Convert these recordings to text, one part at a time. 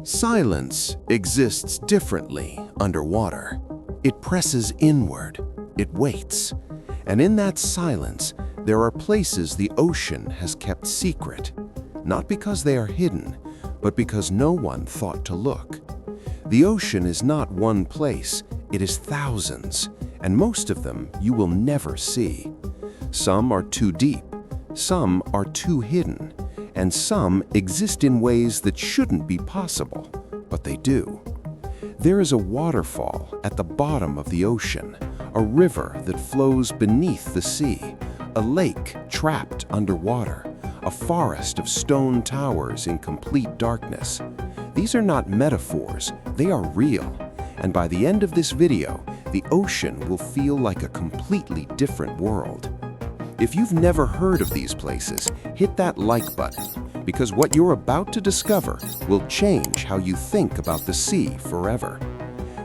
Silence exists differently underwater. It presses inward, it waits, and in that silence, there are places the ocean has kept secret, not because they are hidden, but because no one thought to look. The ocean is not one place, it is thousands, and most of them you will never see. Some are too deep, some are too hidden, and some exist in ways that shouldn't be possible, but they do. There is a waterfall at the bottom of the ocean, a river that flows beneath the sea, a lake trapped underwater, a forest of stone towers in complete darkness. These are not metaphors, they are real, and by the end of this video, the ocean will feel like a completely different world. If you've never heard of these places, hit that like button, because what you're about to discover will change how you think about the sea forever.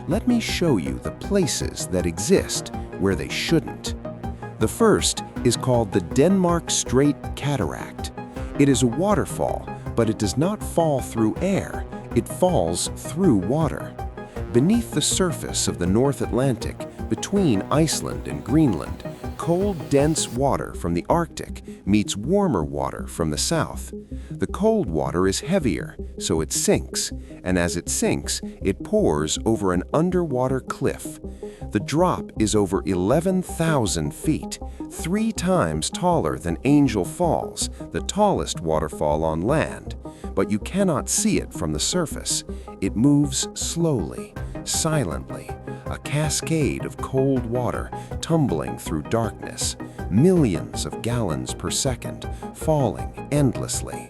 Let me show you the places that exist where they shouldn't. The first is called the Denmark Strait Cataract. It is a waterfall, but it does not fall through air, it falls through water. Beneath the surface of the North Atlantic, between Iceland and Greenland, cold, dense water from the Arctic meets warmer water from the south. The cold water is heavier, so it sinks, and as it sinks, it pours over an underwater cliff. The drop is over 11,000 feet, 3 times taller than Angel Falls, the tallest waterfall on land. But you cannot see it from the surface. It moves slowly, silently, a cascade of cold water tumbling through darkness, millions of gallons per second, falling endlessly.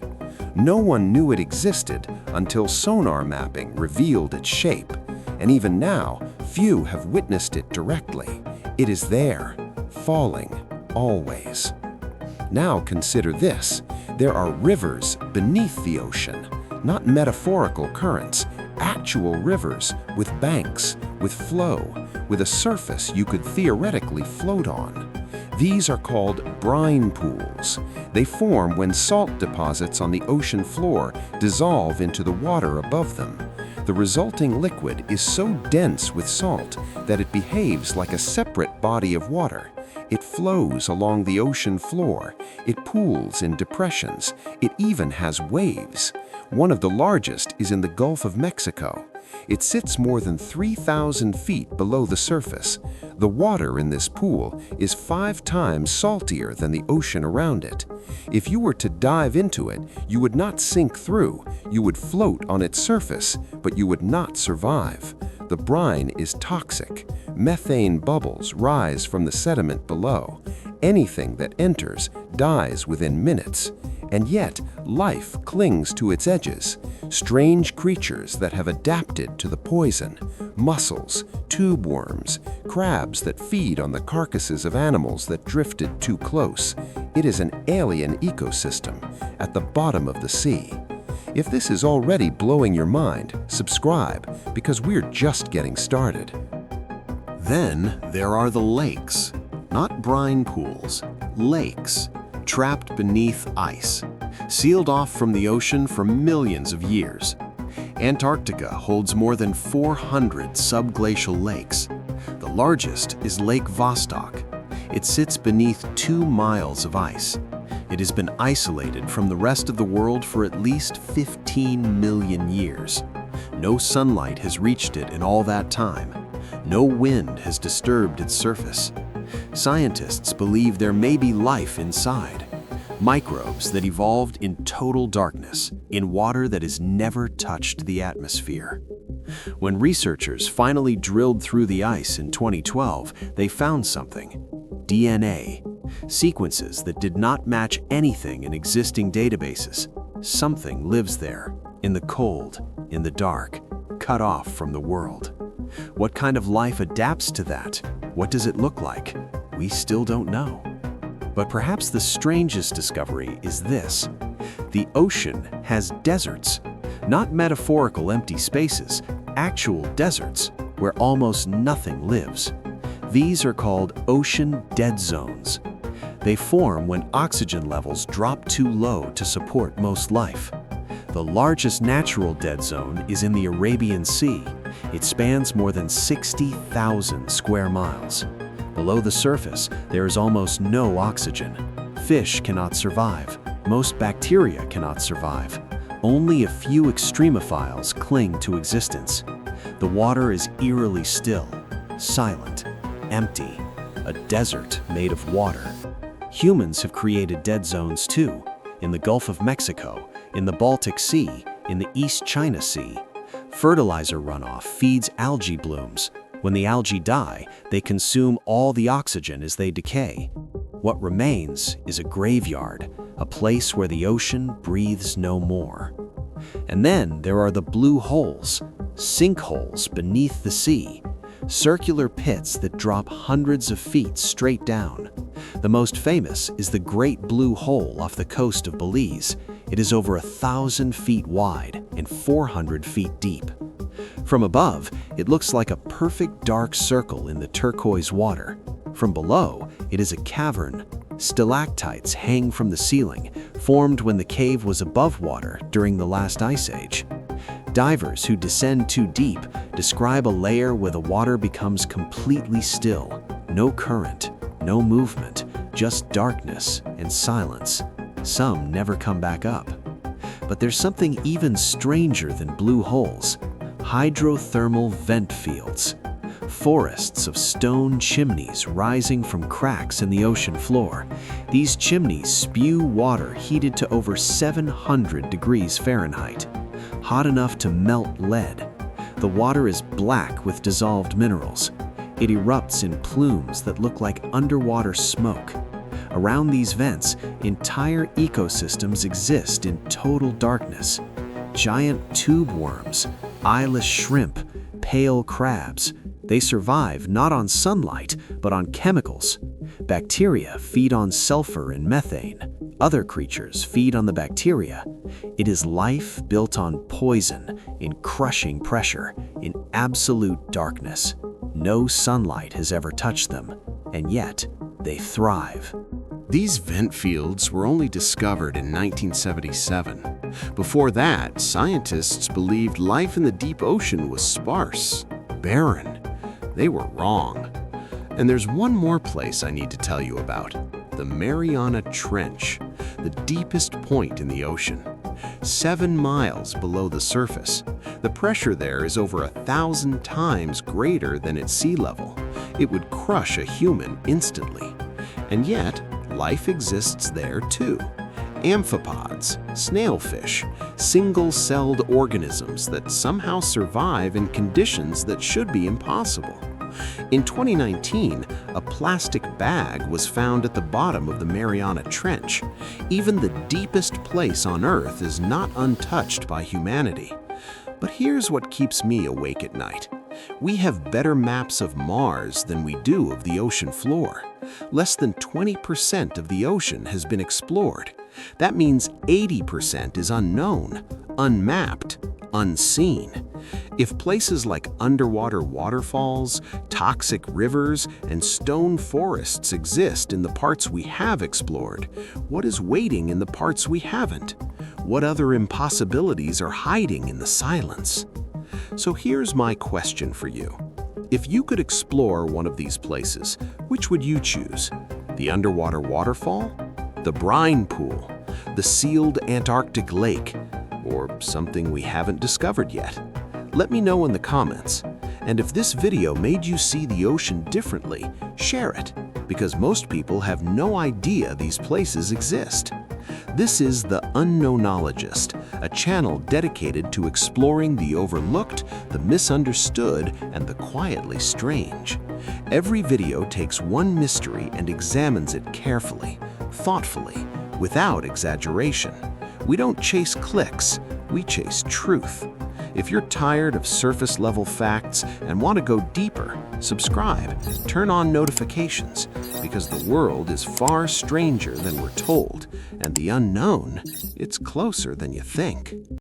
No one knew it existed until sonar mapping revealed its shape, and even now, few have witnessed it directly. It is there, falling, always. Now consider this. There are rivers beneath the ocean, not metaphorical currents, actual rivers with banks, with flow, with a surface you could theoretically float on. These are called brine pools. They form when salt deposits on the ocean floor dissolve into the water above them. The resulting liquid is so dense with salt that it behaves like a separate body of water. It flows along the ocean floor. It pools in depressions. It even has waves. One of the largest is in the Gulf of Mexico. It sits more than 3,000 feet below the surface. The water in this pool is 5 times saltier than the ocean around it. If you were to dive into it, you would not sink through. You would float on its surface, but you would not survive. The brine is toxic. Methane bubbles rise from the sediment below. Anything that enters dies within minutes. And yet, life clings to its edges. Strange creatures that have adapted to the poison, mussels, tube worms, crabs that feed on the carcasses of animals that drifted too close. It is an alien ecosystem at the bottom of the sea. If this is already blowing your mind, subscribe, because we're just getting started. Then there are the lakes, not brine pools, lakes, trapped beneath ice, sealed off from the ocean for millions of years. Antarctica holds more than 400 subglacial lakes. The largest is Lake Vostok. It sits beneath 2 miles of ice. It has been isolated from the rest of the world for at least 15 million years. No sunlight has reached it in all that time. No wind has disturbed its surface. Scientists believe there may be life inside. Microbes that evolved in total darkness, in water that has never touched the atmosphere. When researchers finally drilled through the ice in 2012, they found something: DNA. Sequences that did not match anything in existing databases. Something lives there, in the cold, in the dark, cut off from the world. What kind of life adapts to that? What does it look like? We still don't know. But perhaps the strangest discovery is this: the ocean has deserts, not metaphorical empty spaces, actual deserts where almost nothing lives. These are called ocean dead zones. They form when oxygen levels drop too low to support most life. The largest natural dead zone is in the Arabian Sea. It spans more than 60,000 square miles. Below the surface, there is almost no oxygen. Fish cannot survive. Most bacteria cannot survive. Only a few extremophiles cling to existence. The water is eerily still, silent, empty, a desert made of water. Humans have created dead zones too, in the Gulf of Mexico, in the Baltic Sea, in the East China Sea. Fertilizer runoff feeds algae blooms. When the algae die, they consume all the oxygen as they decay. What remains is a graveyard, a place where the ocean breathes no more. And then there are the blue holes, sinkholes beneath the sea, circular pits that drop hundreds of feet straight down. The most famous is the Great Blue Hole off the coast of Belize. It is over 1,000 feet wide and 400 feet deep. From above, it looks like a perfect dark circle in the turquoise water. From below, it is a cavern. Stalactites hang from the ceiling, formed when the cave was above water during the last ice age. Divers who descend too deep describe a layer where the water becomes completely still. No current, no movement, just darkness and silence. Some never come back up. But there's something even stranger than blue holes: hydrothermal vent fields. Forests of stone chimneys rising from cracks in the ocean floor. These chimneys spew water heated to over 700 degrees Fahrenheit, hot enough to melt lead. The water is black with dissolved minerals. It erupts in plumes that look like underwater smoke. Around these vents, entire ecosystems exist in total darkness. Giant tube worms, eyeless shrimp, pale crabs. They survive not on sunlight, but on chemicals. Bacteria feed on sulfur and methane. Other creatures feed on the bacteria. It is life built on poison, in crushing pressure, in absolute darkness. No sunlight has ever touched them, and yet they thrive. These vent fields were only discovered in 1977. Before that, scientists believed life in the deep ocean was sparse, barren. They were wrong. And there's one more place I need to tell you about: the Mariana Trench, the deepest point in the ocean. 7 miles below the surface. The pressure there is over 1,000 times greater than at sea level. It would crush a human instantly. And yet, life exists there too. Amphipods, snailfish, single-celled organisms that somehow survive in conditions that should be impossible. In 2019, a plastic bag was found at the bottom of the Mariana Trench. Even the deepest place on Earth is not untouched by humanity. But here's what keeps me awake at night. We have better maps of Mars than we do of the ocean floor. Less than 20% of the ocean has been explored. That means 80% is unknown, unmapped, unseen. If places like underwater waterfalls, toxic rivers, and stone forests exist in the parts we have explored, what is waiting in the parts we haven't? What other impossibilities are hiding in the silence? So here's my question for you. If you could explore one of these places, which would you choose? The underwater waterfall? The brine pool? The sealed Antarctic lake? Or something we haven't discovered yet? Let me know in the comments. And if this video made you see the ocean differently, share it, because most people have no idea these places exist. This is The Unknownologist, a channel dedicated to exploring the overlooked, the misunderstood, and the quietly strange. Every video takes one mystery and examines it carefully, thoughtfully, without exaggeration. We don't chase clicks, we chase truth. If you're tired of surface-level facts and want to go deeper, subscribe, turn on notifications, because the world is far stranger than we're told, and the unknown, it's closer than you think.